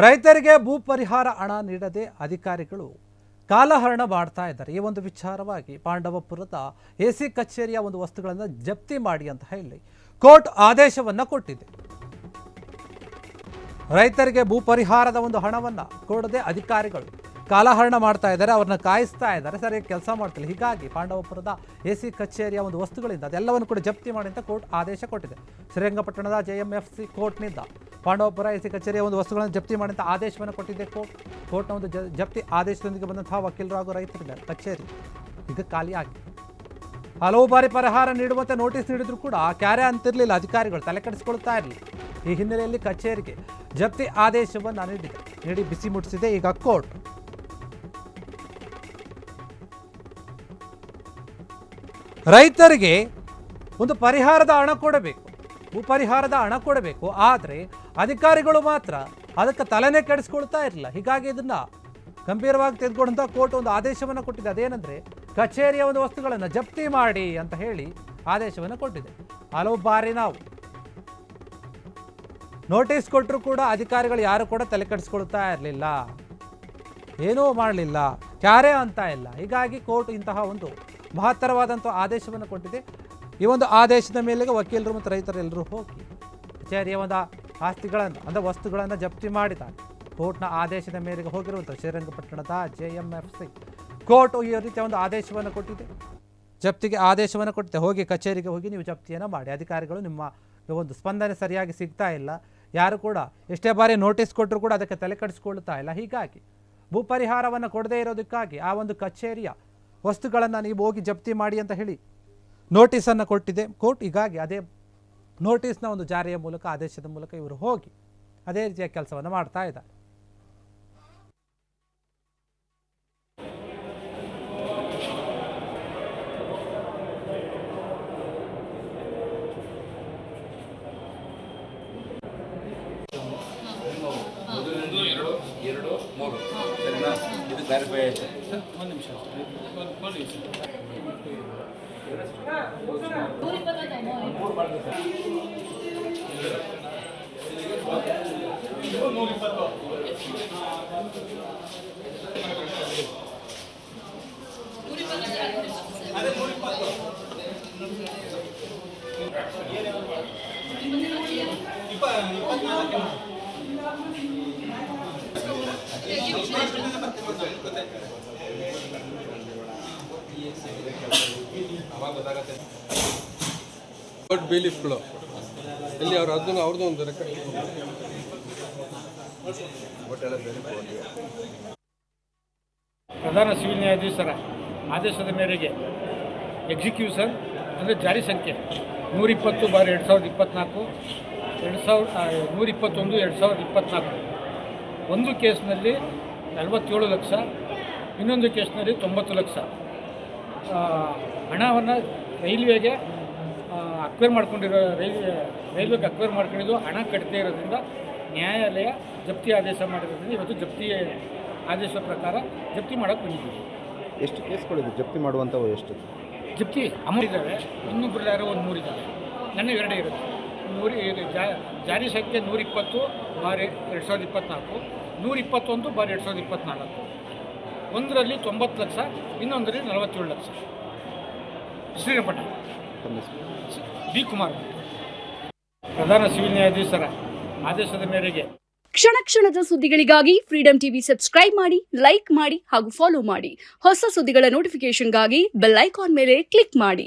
ರೈತರಿಗೆ ಭೂ ಪರಿಹಾರ ಹಣ ನೀಡದೆ ಅಧಿಕಾರಿಗಳು ಕಾಲಹರಣ ಮಾಡ್ತಾ ಇದ್ದಾರೆ. ಈ ಒಂದು ವಿಚಾರವಾಗಿ ಪಾಂಡವಪುರದ ಎಸಿ ಕಚೇರಿಯ ಒಂದು ವಸ್ತುಗಳನ್ನು ಜಪ್ತಿ ಮಾಡಿ ಅಂತ ಹೇಳಿ ಕೋರ್ಟ್ ಆದೇಶವನ್ನು ಕೊಟ್ಟಿದೆ. ರೈತರಿಗೆ ಭೂ ಪರಿಹಾರದ ಒಂದು ಹಣವನ್ನು ಕೊಡದೆ ಅಧಿಕಾರಿಗಳು ಕಾಲಹರಣ ಮಾಡ್ತಾ ಇದ್ದಾರೆ, ಅವ್ರನ್ನ ಕಾಯಿಸ್ತಾ ಇದ್ದಾರೆ, ಸರಿಯಾಗಿ ಕೆಲಸ ಮಾಡ್ತಿಲ್ಲ. ಹೀಗಾಗಿ ಪಾಂಡವಪುರದ ಎಸಿ ಕಚೇರಿಯ ಒಂದು ವಸ್ತುಗಳಿಂದ ಅದೆಲ್ಲವನ್ನು ಕೂಡ ಜಪ್ತಿ ಮಾಡಿ ಅಂತ ಕೋರ್ಟ್ ಆದೇಶ ಕೊಟ್ಟಿದೆ. ಶ್ರೀರಂಗಪಟ್ಟಣದ JMFC ಕೋರ್ಟ್ನಿಂದ ಪಾಂಡವಪುರ ಎಸಿ ಕಚೇರಿಯ ಒಂದು ವಸ್ತುಗಳನ್ನು ಜಪ್ತಿ ಮಾಡಿ ಅಂತ ಆದೇಶವನ್ನು ಕೊಟ್ಟಿದೆ ಕೋರ್ಟ್ನ ಒಂದು ಜಪ್ತಿ ಆದೇಶದೊಂದಿಗೆ ಬಂದಂತಹ ವಕೀಲರು ಹಾಗೂ ರೈತರಿಗೆ ಕಚೇರಿ ಈಗ ಖಾಲಿಯಾಗಿದೆ. ಹಲವು ಬಾರಿ ಪರಿಹಾರ ನೀಡುವಂತೆ ನೋಟಿಸ್ ನೀಡಿದ್ರು ಕೂಡ ಕ್ಯಾರೆ ಅಂತಿರಲಿಲ್ಲ, ಅಧಿಕಾರಿಗಳು ತಲೆ ಕೆಡಿಸ್ಕೊಳ್ತಾ ಇರಲಿಲ್ಲ. ಈ ಹಿನ್ನೆಲೆಯಲ್ಲಿ ಕಚೇರಿಗೆ ಜಪ್ತಿ ಆದೇಶವನ್ನು ನೀಡಿ ಬಿಸಿ ಮುಟ್ಟಿಸಿದೆ ಈಗ ಕೋರ್ಟ್. ರೈತರಿಗೆ ಒಂದು ಪರಿಹಾರದ ಹಣ ಕೊಡಬೇಕು, ಭೂ ಪರಿಹಾರದ ಹಣ ಕೊಡಬೇಕು, ಆದರೆ ಅಧಿಕಾರಿಗಳು ಮಾತ್ರ ಅದಕ್ಕೆ ತಲೆನೇ ಕೆಡಿಸ್ಕೊಳ್ತಾ ಇರಲಿಲ್ಲ. ಹೀಗಾಗಿ ಇದನ್ನ ಗಂಭೀರವಾಗಿ ತೆಗೆದುಕೊಂಡಂಥ ಕೋರ್ಟ್ ಒಂದು ಆದೇಶವನ್ನು ಕೊಟ್ಟಿದೆ. ಅದೇನೆಂದರೆ ಕಚೇರಿಯ ಒಂದು ವಸ್ತುಗಳನ್ನು ಜಪ್ತಿ ಮಾಡಿ ಅಂತ ಹೇಳಿ ಆದೇಶವನ್ನು ಕೊಟ್ಟಿದೆ. ಹಲವು ಬಾರಿ ನಾವು ನೋಟಿಸ್ ಕೊಟ್ಟರು ಕೂಡ ಅಧಿಕಾರಿಗಳು ಯಾರು ಕೂಡ ತಲೆ ಕೆಡಿಸ್ಕೊಳ್ತಾ ಇರಲಿಲ್ಲ, ಏನೂ ಮಾಡಲಿಲ್ಲ, ಕ್ಯಾರೆ ಅಂತ ಇಲ್ಲ. ಹೀಗಾಗಿ ಕೋರ್ಟ್ ಇಂತಹ ಒಂದು ಮಹತ್ತರವಾದಂಥ ಆದೇಶವನ್ನು ಕೊಟ್ಟಿದೆ. ಈ ಒಂದು ಆದೇಶದ ಮೇಲೆಗೆ ವಕೀಲರು ಮತ್ತು ರೈತರೆಲ್ಲರೂ ಹೋಗಿ ಕಚೇರಿಯ ಒಂದು ಆಸ್ತಿಗಳನ್ನು ಅಂದರೆ ವಸ್ತುಗಳನ್ನು ಜಪ್ತಿ ಮಾಡಿದ್ದಾರೆ. ಕೋರ್ಟ್ನ ಆದೇಶದ ಮೇರೆಗೆ ಹೋಗಿರುವಂಥ ಶ್ರೀರಂಗಪಟ್ಟಣದ JMFC ಕೋರ್ಟ್ ಈ ರೀತಿಯ ಒಂದು ಆದೇಶವನ್ನು ಕೊಟ್ಟಿದೆ, ಜಪ್ತಿಗೆ ಆದೇಶವನ್ನು ಕೊಟ್ಟಿದೆ. ಹೋಗಿ ಕಚೇರಿಗೆ ಹೋಗಿ ನೀವು ಜಪ್ತಿಯನ್ನು ಮಾಡಿ. ಅಧಿಕಾರಿಗಳು ನಿಮ್ಮ ಒಂದು ಸ್ಪಂದನೆ ಸರಿಯಾಗಿ ಸಿಗ್ತಾ ಇಲ್ಲ, ಯಾರು ಕೂಡ ಎಷ್ಟೇ ಬಾರಿ ನೋಟಿಸ್ ಕೊಟ್ಟರು ಕೂಡ ಅದಕ್ಕೆ ತಲೆ ಕೆಡಿಸ್ಕೊಳ್ತಾ ಇಲ್ಲ. ಹೀಗಾಗಿ ಭೂ ಪರಿಹಾರವನ್ನು ಕೊಡದೇ ಇರೋದಕ್ಕಾಗಿ ಆ ಒಂದು ಕಚೇರಿಯ ವಸ್ತುಗಳನ್ನು ನೀವು ಹೋಗಿ ಜಪ್ತಿ ಮಾಡಿ ಅಂತ ಹೇಳಿ ನೋಟಿಸನ್ನು ಕೊಟ್ಟಿದೆ ಕೋರ್ಟ್. ಹೀಗಾಗಿ ಅದೇ ನೋಟಿಸ್ನ ಒಂದು ಜಾರಿಯ ಮೂಲಕ ಆದೇಶದ ಮೂಲಕ ಇವರು ಹೋಗಿ ಅದೇ ರೀತಿಯ ಕೆಲಸವನ್ನು ಮಾಡ್ತಾ ಇದ್ದಾರೆ. ಒಂದು ನಿಮಿಷ ಬೇಲಿಫ್ಗಳು ಇಲ್ಲಿ ಅವರು ಅದನ್ನು ಅವ್ರದ್ದು ಒಂದು ಪ್ರಧಾನ ಸಿವಿಲ್ ನ್ಯಾಯಾಧೀಶರ ಆದೇಶದ ಮೇರೆಗೆ ಎಕ್ಸಿಕ್ಯೂಷನ್ ಅಂದರೆ ಜಾರಿ ಸಂಖ್ಯೆ 120/2024 121/2024 ಒಂದು ಕೇಸ್ನಲ್ಲಿ 47 ಲಕ್ಷ, ಇನ್ನೊಂದು ಕೇಸ್ನಲ್ಲಿ 90 ಲಕ್ಷ ಹಣವನ್ನು ರೈಲ್ವೆಗೆ ಅಕ್ವೈರ್ ಮಾಡ್ಕೊಂಡಿರೋ ರೈಲ್ವೆಗೆ ಅಕ್ವೈರ್ ಮಾಡ್ಕೊಂಡಿದ್ದು ಹಣ ಕಟ್ಟದೇ ಇರೋದ್ರಿಂದ ನ್ಯಾಯಾಲಯ ಜಪ್ತಿ ಆದೇಶ ಮಾಡಿರೋದ್ರಿಂದ ಇವತ್ತು ಜಪ್ತಿ ಆದೇಶದ ಪ್ರಕಾರ ಜಪ್ತಿ ಮಾಡೋಕ್ಕೆ ಬಂದಿದ್ದೀವಿ. ಎಷ್ಟು ಕೇಸ್ಗಳಿದೆ ಜಪ್ತಿ ಮಾಡುವಂಥವು? ಎಷ್ಟು ಜಪ್ತಿ ಅಮೌಂಟ್ ಇದ್ದಾವೆ, ಇನ್ನೊಬ್ಬರು ಯಾರೋ ಒಂದು 3 ಇದ್ದಾವೆ, ನನ್ನ 2 ಇರುತ್ತೆ. ಜಾರಿ ಸಂಖ್ಯೆ 120/2024, 121/2024. ಒಂದರಲ್ಲಿ 90 ಲಕ್ಷ, ಇನ್ನೊಂದರಲ್ಲಿ 47 ಲಕ್ಷ. ಶ್ರೀರಂಗಪಟ್ಟಣ B. ಕುಮಾರ್, ಪ್ರಧಾನ ಸಿವಿಲ್ ನ್ಯಾಯಾಧೀಶರ ಆದೇಶದ ಮೇರೆಗೆ. ಕ್ಷಣ ಕ್ಷಣದ ಸುದ್ದಿಗಳಿಗಾಗಿ ಫ್ರೀಡಂ ಟಿವಿ ಸಬ್ಸ್ಕ್ರೈಬ್ ಮಾಡಿ, ಲೈಕ್ ಮಾಡಿ ಹಾಗೂ ಫಾಲೋ ಮಾಡಿ. ಹೊಸ ಸುದ್ದಿಗಳ ನೋಟಿಫಿಕೇಶನ್ಗಾಗಿ ಬೆಲ್ ಐಕಾನ್ ಮೇಲೆ ಕ್ಲಿಕ್ ಮಾಡಿ.